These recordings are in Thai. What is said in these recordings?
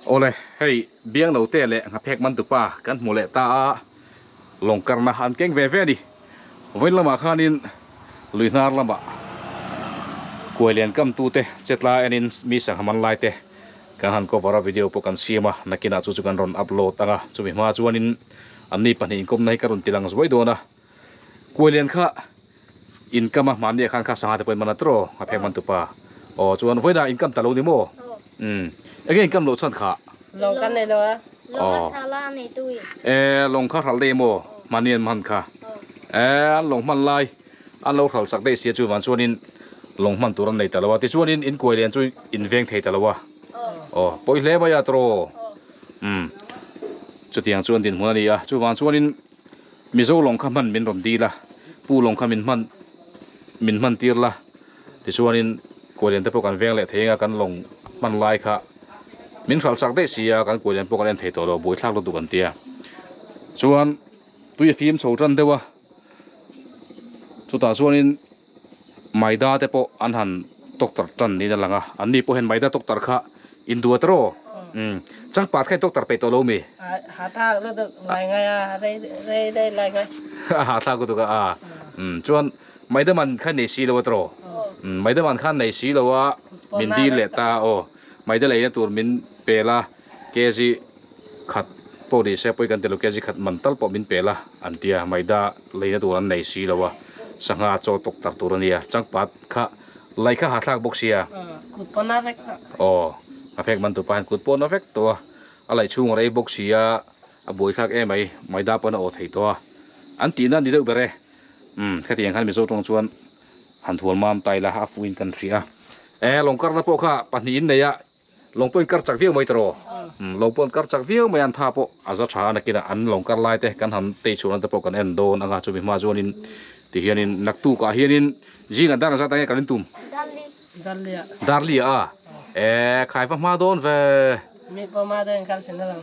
โอเลยเฮ้ยเบี้ยงเราเตะเลยงับแพกมันตุป้ากันหมดเลยตาลงกันนะอันเก่งเว่ๆดิเว้นละมาข้านินลุยนาร์ละบะกวยเลียนกำตูเตะเจ็ดลายอันนี้มีสังหมันลายเตะการหันก็วาระวิดีโอพวกกันเสียมานักกินอาจุกันรอนอัพโหลดตั้งจุบิมาจวนนินอันนี้ปัญหาคมในการุนติลังสวยโดนะกวยเลียนข้าอินกัมมันเนี่ยข้างข้าสังหารเป็นมันตรองับแพกมันตุป้าอ๋อจวนไว้ได้อินกัมตะลุนิโมเอ็งอินกัมโหลดสันขาลงกันเลยเหรอลงชาลาในตู้ลงข้าทัลเลโมมันเนียนมันค่ะลงมันลายอันเราทัลสักได้เสียจูวันชวนินลงมันตัวนั้นในแต่ละวันที่ชวนินอินกวยเรียนช่วยอินเวงเทแต่ละวันปอยเล่บายาโตรจุดที่ยังชวนดินหัวนี่จูวันชวนินมิโซลงข้ามันมินรมดีละปูลงข้ามินมันตีร์ละที่ชวนินกวยเรียนแต่พวกกันเวงเละเทงกันลงมันลายค่ะมินทัลสักได้เสียกันกวยเรียนพวกกันเทตัวเราบุยทักเราดูกันเตียชวนตุยฟิล์มโชว์จันเดวะสุดท้ายส่วนนี้ไม่ได้แต่พออันหันตกตัดจันนี่นั่นแหละอันนี้พอเห็นไม่ได้ตกตัดค่ะอินดัวตรอจังปาดแค่ตกตัดไปตัวเรามีหาทางแล้วลายไงได้ลายไงหาทางก็ตัวก็ส่วนไม่ได้มันขั้นในสีเราตรอไม่ได้มันขั้นในสีเราว่ามินดีเลตาไม่ได้เลยนะตัวมินเปล่าเกจิขัดพอดีเซปอยกันเตลูกเกจิขัดมันตัลปอมินเปล่าอันเดียไม่ได้เลยนะตัวนั้นในสีเราว่าสังหารโจตกตัดตัวนี้จังปัดข้าไล่ข้าหาทางบกเสียขุดปนนักเฟกมาเฟกมันตัวปานขุดปนนักเฟกตัวอะไรช่วงอะไรบกเสียบุยข้าไม่ได้ปนเอาไถ่ตัวอันตีนั่นดีเด้อเบรแค่ที่ยังขันมีโซ่ตรงชวนหันทวนมามไตละฮาฟูอินกันเสียลงกัดนะพวกข้าปัญหาเนี่ยลงปนกัดจากเวียวไม่ตรอลงปนกัดจากเวียวไม่อันท่าพออาจจะช้านักกินอันลงกัดไล่แต่กันทำเตะชวนแต่พวกกันเอ็นโดนอ่ะจุบิมาจวนินที่เฮียนินนักตู้ก็เฮียนินจีนันดาร์สัตย์กันตุ่มดาร์ลีขายพม่าโดนเวมีพม่าโดนกันเส้นนั่ง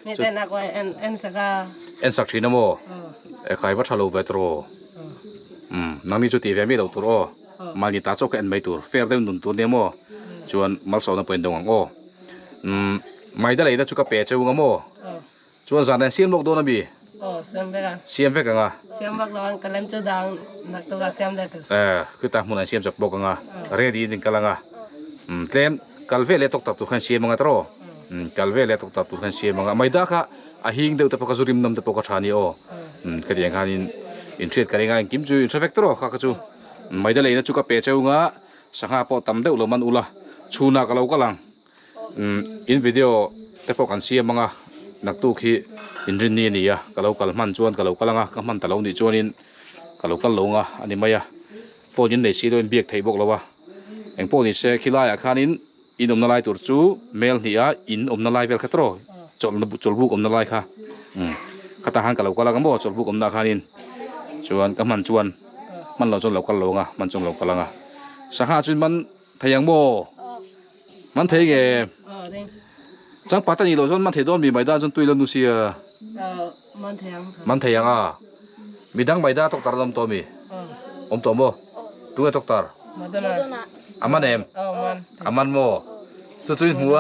มีแต่นักว่าเอ็นสักทีนะโมขายวัชรูเวทโรนั่งนี่จุดที่เวมีเราตัวมาลิตาโจกันไม่ตัวเฟรเดนดุนตัวเนี่ยโมชวนมาสอนเป็นดวงไม่ได้เลยนะจุกเปะเจ้าโมชวนสารเสียมลูกโดนบีเสียมเวกันเสียมเวกันเสียมบักดอนกำลังจะดังนักตัวเสียมเด็กคือตามันเสียมจากบกันเรียดีจริงกันละเต็มกัลเวเลตกตัดตัวขันเสียมกันตรอกัลเวเลตกตัดตัวขันเสียมกันไม่ได้ค่ะหิงเดือดแต่พวกจุริมน้ำแต่พวกชานีคืออย่างการอินเทรดกันยังกิมจูอินเทรเฟกตรอค่ะก็จูไม่ได้เลยนะจุกเปะเจ้าสังหาพอตำเดือดลมันอุละชูนักเราก็ลังอินวิดีโอแต่พวกกันเสียมกันนักตู้ขี้อินจิเนียร์นี่ก็เรากัลมันจวนก็เรากัลงก็มันแต่เรานี่จวนอินก็เรากัลลงอันนี้ไม่พวกยินในสีโดนเบียกไทยบอกเราว่าเองพวกนี้เสียขี้ไล่ข้านินอินอมนาไลตัวจูเมลนี่อินอมนาไลเวลคัตโรจลบุกอมนาไลค่ะข้าทหารก็เรากัลกันบ่จลบุกอมนาข้านินจวนก็มันจวนมันเราจนเรากัลลงมันจนเรากัลงสังหาจุนมันทยังโบมันเทเกจังปัตตานีเราจนมันเทโดนมีใบด้าจนตุยลนุเซียมันเทยังมีดังใบด้าตกตาลำตัวมีตัวโมตัวตกตาอามันอามันโมจุนหัว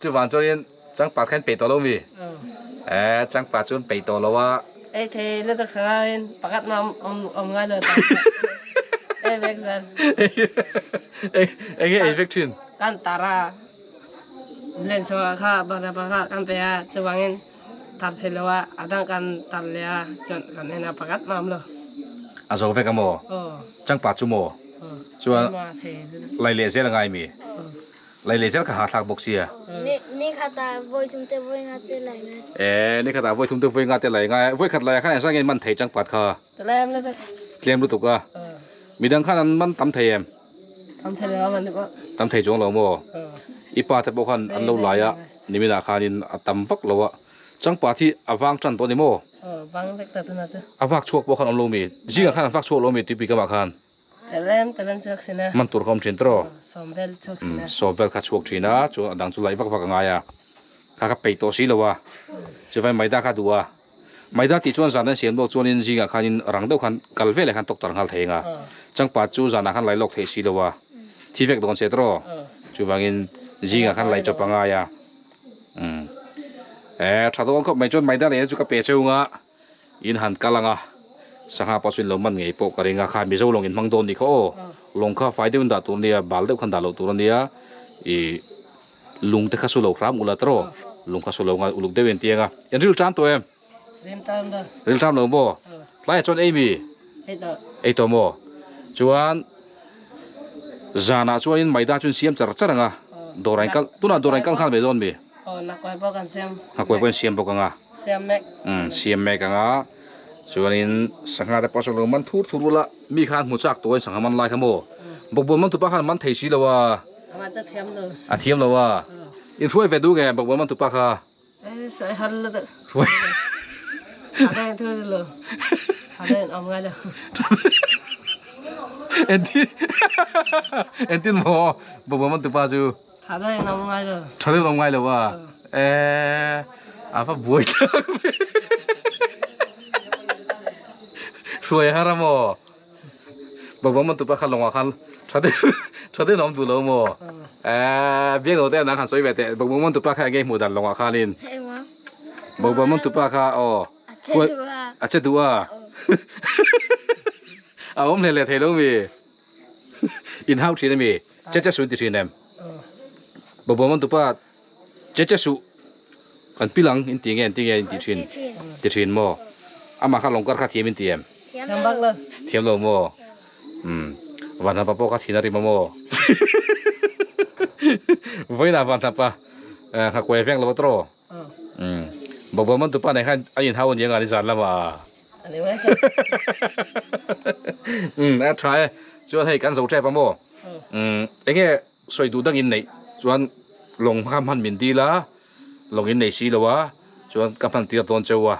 จุวันจนจังปัดแค่เปตัวเรามีจังปัดจนเปตัวเราว่าเทเลือดสังประกัดมาง่ายเลยเอฟเฟกซันเอฟเฟกชินกันตาราเล่นสวาข้าบางประกัดกันไปจะวางเงินตัดเทเลว่าอาดังกันตัดเลยจนกันเนี่ยประกัดมาเลยอาโซเฟกโมจังปัดจุโมชัวไล่เลี้ยเสียละไงมีไล่เลี้ยเสียก็หาทางบกเสียนี่ข้าตาโวยทุ่มเตโวยงาเตไหลไงนี่ข้าตาโวยทุ่มเตโวยงาเตไหลไงโวยขัดไหลข้าเนี่ยสังเกตมันเทจังปัดค่ะเล่มเลยเล่มรู้ตุกมีดังข้านั้นมันตำเทมแล้วมันก็ตำเทจงเราโมอีปาแต่พวกขันอันเราไหลนี่มีราคานินตำฟักเราจังปาที่อวางจันตัวนี้โมวางเล็กแต่ตัวนั้นจ้ะอวักชวกพวกขันอันเรามีจริงๆขันฟักชวกเรามีที่ปีกมาขันแต่เล่มชวกสินะมันตัวคอมเชนตรอสอมเวลชวกสินะสอมเวลขัดชวกสินะจูดังจุไหลฟักง่ายข้าก็ไปตัวสีแล้วจะไปไม่ได้ข้าดูไม่ได้ที่ชวนสารนั้นเสียงบอกชวนนินจริงขันรังเดียวขันกัลเวลขันตกตรังหัลเทงจังปาจูสารขันไหลลอกเทสีแล้วที่เวกโดนเซตรอจูบางอินจริงขันไหลจบง่าย ชาตัวก็ไม่จนไม่ได้เลยจุกเปเชียวงะอินหันกาลังอ่ะสังหาปัสสินลมมันไงปกติงาขามีเจ้าลงอินมังโดนดิเขาลงข้าไฟเดินดาตัวเนี้ยบาลเดินขันดาลตัวเนี้ยลุงเตะข้าสุโลครับอุลาตรลุงข้าสุโลงาอุลุกเดวินเตียงอ่ะยันริลจามตัวเอ็ม เรียนตามเด้อ ริลจามลงบ่ไล่จนเอมี ให้ต่อ ไอตัวโมจวนจานาจวนอินไม่ได้จนเสียมจัดจัดงะโดรันกัลตัวน่ะโดรันกัลข้างเบซอนบี นักไว้ป้องกันเสียม หากว่าเป็นเสียมปกงะ เสียมแม็ก เสียมแม่กังอ่ะส่วนนี้สังหารแต่พอสลมันทุบละมีการหัวจักตัวสังหารมันลายขโมบอกบนมันตุปะขันมันเทชีแล้วว่า มาจะเทียมเลย อาเทียมแล้วว่าอินช่วยไปดูไงบอกบนมันตุปะค่ะ ใส่ฮันเลย ช่วย หาได้เท่าเลยหาได้เอาไงเด้อ เอ็นที่เอ็นที่หมอบอกบนมันตุปะจู หาได้เอาไงเด้อ ฉันเรื่องไงแล้วว่าอาฟ้าบวยช่วยฮาร์โมบอกบนมันตุปะขันลงว่าขันฉันได้น้องดูแล้วโมเบี้ยโนเต้นักขันสวยแบบแต่บอกบนมันตุปะขันเก่งหมดดันลงว่าขันลิน เฮ้ยมั้ง บอกบนมันตุปะขันอ๋อ เชื่อว่า อาจจะดูว่าเอาผมเลยเทลงมีอินเฮาส์ทีนั่นมีเจ๊สุดที่ทีนั่นบอกมันตัวป้าเจ๊สุกันปีหลังอินตีเงี้ยอินตีทีนที่ทีนโมอามาข้าลงก็ข้าเทียมอินตีเอ็ม เทียม เทียมบักเลย เทียมโลโมวันนั้นป้าพ่อข้าทีนาริมาโมวันนั้นวันนั้นป้าข้าคุยแฟงเราตรบอกมันตัวป้าในขั้นอินเฮาส์ยังไงดิฉันละว่า อันนี้ไม่ใช่ ใช่ชวนให้กันสูใจปะโมไอ้เงี้ยสวยดูดังอินไหนชวนลงข้ามพันมินดีละลงอินไหนสีละวะชวนกับพันเตียตอนเจ้าวะ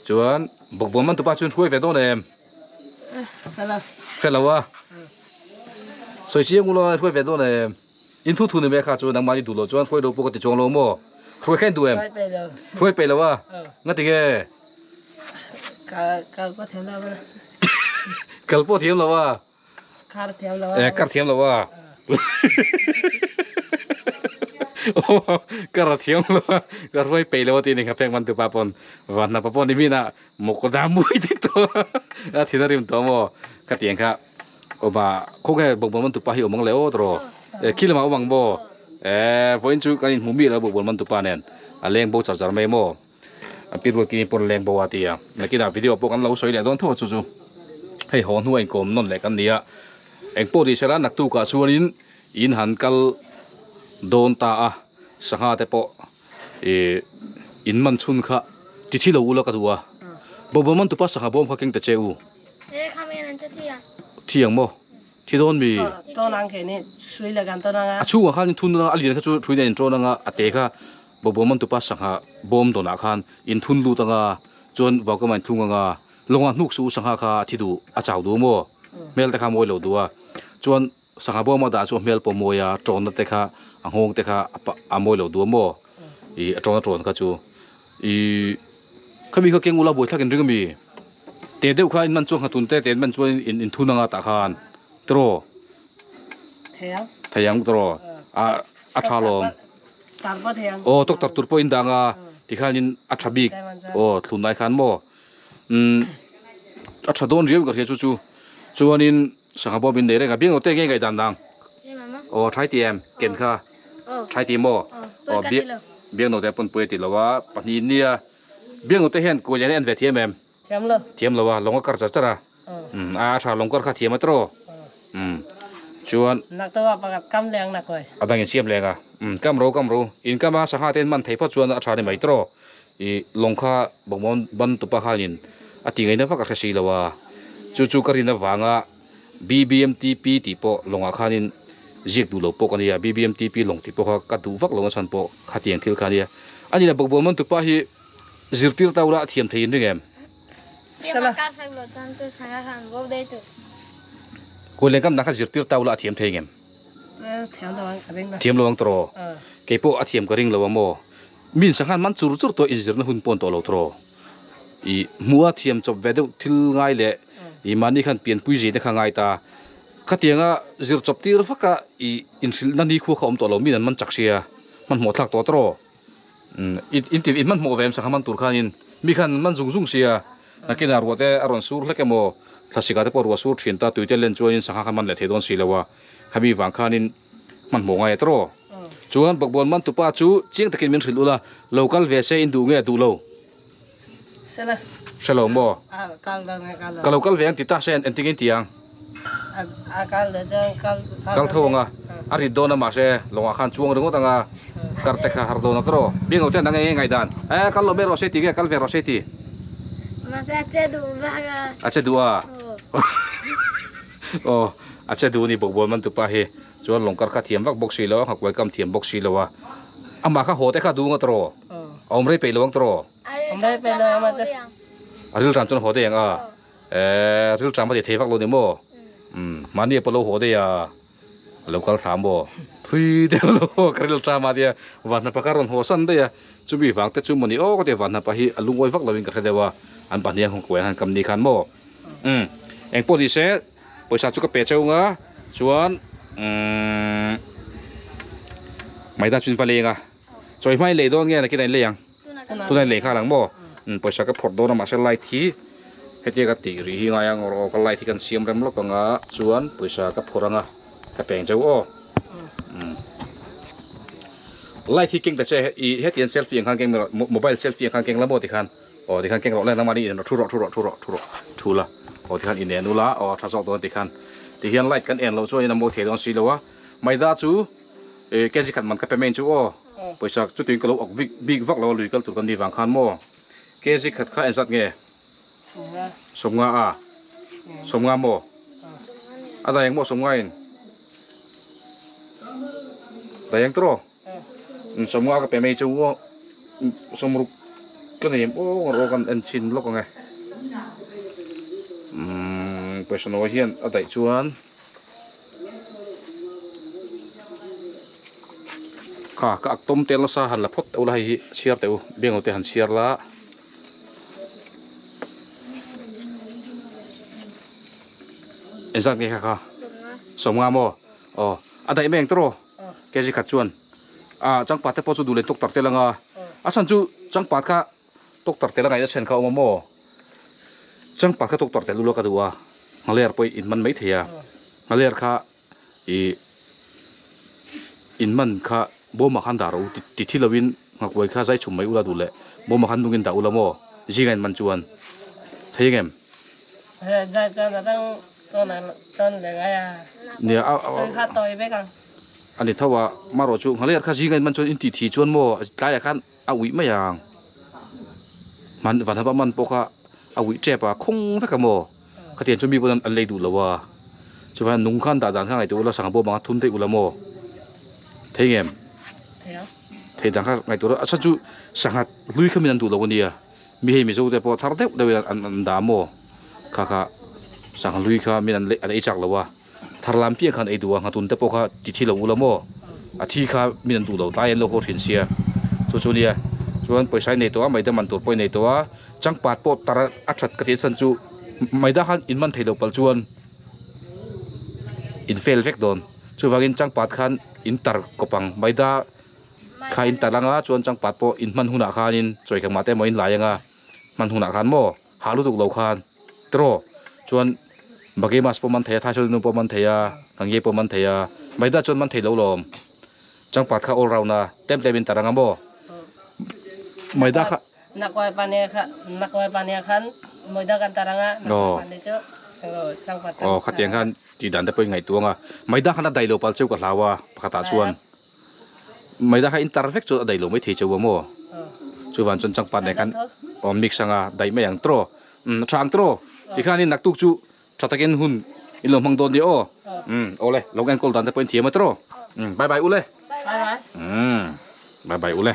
ชวนบอกมันตัวป้าชวนช่วยไปตัวเนี่ย สลับ แค่ละวะสวยเชี่ยงกูเลยช่วยไปตัวเนี่ยอินทุนเนี่ยแม่ข้าชวนนังมาดีดูโลชวนช่วยดูปกติจงโลโมช่วยแค่ดูเอ็ม ไปเลย ช่วยไปละวะงั้นติเงี้ย การก็เทียมแล้วนะ กัลโปเทียมละวะ ขาดเทียมแล้ว กัดเทียมละวะโอ้กระเทียมละวะกระรวยไปแล้วทีนี้ครับแพงมันตัวป้าปนวันนั้นป้าปนนี่มีนะหมกดามุยที่ตัวทีนั้นริมตัวโมกระเทียมครับโอ้บ้าคงแค่บอกมันตัวป้าหิวมังแล้วตัวคิดละมาวังโบพออินจูกันมุมีแล้วบอกมันตัวป้าเนี่ยเลี้ยงโบจัดจารไม่โมปีรุ่นกินปนเลี้ยงโบวาตีอ่ะนักกีฬาวิดีโอพวกกันเราสวยเลยโดนโทษจู่ๆให้หอนหัวเองกลมนั่นแหละกันเนี่ยเองโปรดิเชอร์นักตู้กับชวนอินหันกัลโดนตาสังหารแต่ปออินมันชุนค่ะที่เราอุลกตัวบ่มันตุปัสสังหาบ่มเขาเก่งแต่เจ้า เฮ้ยข้ามีนั่นจะเที่ยง ที่ยังบ่ที่โดนมี ตัวนางแค่นี้ช่วยเหลือกันตัวนางอ่ะ ชูว่าข้าทุนนะอลีนข้าช่วยเดินโจนังอ่ะเตะค่ะบ่มันตุปัสสังหาบ่มตัวนักขันอินทุนลูตังอ่ะจนบอกก็มันทุ่งอ่ะลงอ่ะนุกสู้สังหาค่ะที่ดูอาจารย์ดูมั่วเมลแต่ข้ามวยเหลวดูอ่ะจนสังหาบ่มาด่าจนเมลปมวยอ่ะจนนั่นแต่ค่ะอังหงแต่ค่ะอามวยเหลวดูมั่วจนจนค่ะจูเขามีเขาเก่งอุลาบุตรถ้ากันเรื่องมีเตะเด็กข้าอินมันช่วงขัดทุนเตะมันช่วยอินทุนนังอ่ะตะขันตรอ เทียม ทยังตรออาชาลม ตัดบ่เทียม โอ้ตกตัดตุรปอินดังอ่ะที่ข้านินอัชบิกโอ้ทุนได้ขันโมอัชโดนเรียมกับเฮียจู่จวนนินสังหาบ่บินเดร์กับเบี้ยงเอาเตะเงี้ยกันดัง ใช่ไหมมั้ง โอ้ใช้เตียมเก่งค่ะ โอ้ ใช้ตีโม เปิดกันที่เลย เบี้ยงเอาแต่ปนเปื่อยติดแล้วว่าปัจจุบันเนี่ยเบี้ยงเอาแต่เห็นกูยังเล่นแต่เทียมแม เทียมเลย เทียมแล้วว่าลงก็กระจัดจ้ะชาลงก็ข้าเทียมมาตรอชวน นักตัวประกาศกำแรงนักเลย อะไรเงี้ยเสียมแรงอ่ะกำรู้อินกำมาสังหาเต็นมันไทยพัดชวนอาชาในไม่ตรอลงข้าบอกมันบันตุปะข้านินติไงนะพักกระสีแล้วว่าจู่ๆก็รินวางอ่ะ BBMTP ติโปลงอาคานินจิกดูโลโปกันเนี่ย BBMTP ลงติโปข้ากัดดูฟักลงสันโปข้าเตียงทิลคาเนี่ยอันนี้นะบอกมันตุปะฮีจิรติลตาวละเทียมไทยนี่ไง เดี๋ยวมาการสักหลอดจันทร์สังฆทานบ่ได้ตัว กูเล่นกับนักจิรติลตาวละเทียมไทยไง เทียมตัวกระดิ่งนะ เทียมระวังตรอเก็บโปเทียมกระดิ่งระวังโมมินสังหารมันจุรตัวอินจิรนะหุ่นปนตัวเราตรอมัวเทียมจบเวดทิลง่ายเลยมันนี่ขันเปลี่ยนปุยจีได้ข้างง่ายตาขัดยังอ่ะจิรจบตีรฟักกะอินสิลนั่นนี่คู่เขาตัวเรามีนั่นมันจักเสียมันหมดทักตัวตรอ in tin in man mo vem sa khaman tur khanin mi khan man zung sia nakin arwote aron sur hleke mo thasika te porwa sur thin ta tuite len chuanin sa kha man le thedon silawa khami wang khanin man mo ngai tro chuan bakbon man tu pa chu chiang takin min thilula local ve se in du nge du lo sala shalom mo kal da ne kal ka local ve ang tita sen en tingin tiang kal da jang kal thonga ari dona ma se longa khan chuang ringo tanga karte kha har dona tro bing hotel nang ngai dan kal lo be ro se ti ge kal ve ro se ti Masa aja dulu baga. ache dua oh ache du ni bakbon man tu pa he chuan longkar kha thiam vak box si lo hak welcome thiam box si lo wa ama kha hote kha du nga tro omre pe lowang tro Ambil pelo masa. aril tram chon hode yang ril tram ma de thevak lo ni mo mani polo hode ya local tram bo thui de lo karil tram ma dia wan na pakaron ho san de ya chubi wang te chu mani o ko de wan na pa hi alung oi vak lovin ka dewa an pa niang ko han kam ni khan mo eng po di se poisa chu ka pe cheu nga chuan mai da chun pa le nga choi mai le don nge na ki dai le yang tu nai le kha lang mo poisa ka phot do na ma se lai thi heti ka ti ri hi nga yang ro ka lai thi kan siam rem lo ka nga chuan poisa ka phoranga ka peng cheu o lai thi king ta che i hetian selfie khang king mobile selfie khang king la mo ti khan o ti khan king ro le na ma ni no thu ro la o ti khan in ne nu la o tha sok don ti khan ti hian light kan en lo chu in mo the don si lo wa mai da chu ke ji khat man ka payment chu o poisa chu tin ko lo ok big vak lo lui kal tu kan ni wang khan mo ke ji khat kha en sat nge somnga mo ada yang mo somnga in da yang tro somnga ka payment chu o somru kan ni o ro kan en chin lo ko nge poisa no hian adai chuan ka aktom tel sa han la phot ula hi siar teu bengo te han siar la enzak nge kha somnga mo adai meng tro ke ji khat chuan changpat te po chu dule tok tak te langa chan chu changpat kha tok tak te langa ya chen kha mo changpat kha tok tak te lu lo ka duwa ngaler poi in man mai thia ngaler kha in man kha bo ma khan daro ti thilawin ngakoi kha jai chum mai ula dule bo ma khan dungin da ula mo jingain man chuan theigem ja na tang ton le ga ya nia sai kha toi be kang ani thawa maro chu ngaler kha jingain man chuan in ti thi chuan mo tlai khan awi ma yang man van haba man po kha awi chepa khong veka mo khatien chu mi bon an lei du lawa chuan nung khan da dan kha ngai tu la sang bo ma thun te ula mo theigem thei dang kha ngai tu acha chu sangat lui khamin an du lo nia mi he mi zo te po thar deuh deuh an da mo kha sang lui kha min an le an ei chak lawa thar lam pi khan ei duwa ngatun te po kha ti thi lo ula mo a thi kha min an du lo tai an lo ko thin sia chu nia chuan poisa nei to mai da man tur poi nei to changpat po tar a that ka thi san chu mai da khan in man thei lo pal chuan in fail vek don chu wangin changpat khan in tar kopang mai da kha in talanga chuan changpat po in man huna khanin choi ka mate mo in layanga man huna khan mo halu tuk lo khan tro chuan bage mas po man thaya tha chol nu po man thaya angye po man thaya mai da chuan man thei lo lom changpat kha all round na tem in taranga mo mai da kha nakoi pania khan moi da kan taranga pan de chu changpat khatiang khan ti dan te poi ngai tuanga mai da khan dai lo pal cheu ka hlawa pakata chuan mai da kha in perfect chu dai lo mai thei cheu mo chu wan chon changpat ne khan mix anga dai mai ang tro thang tro ti khan in naktuk chu thatakin hun in lo mang don di o ole logan kol dan te poi thiam tro bye bye ule bye bye bye bye ule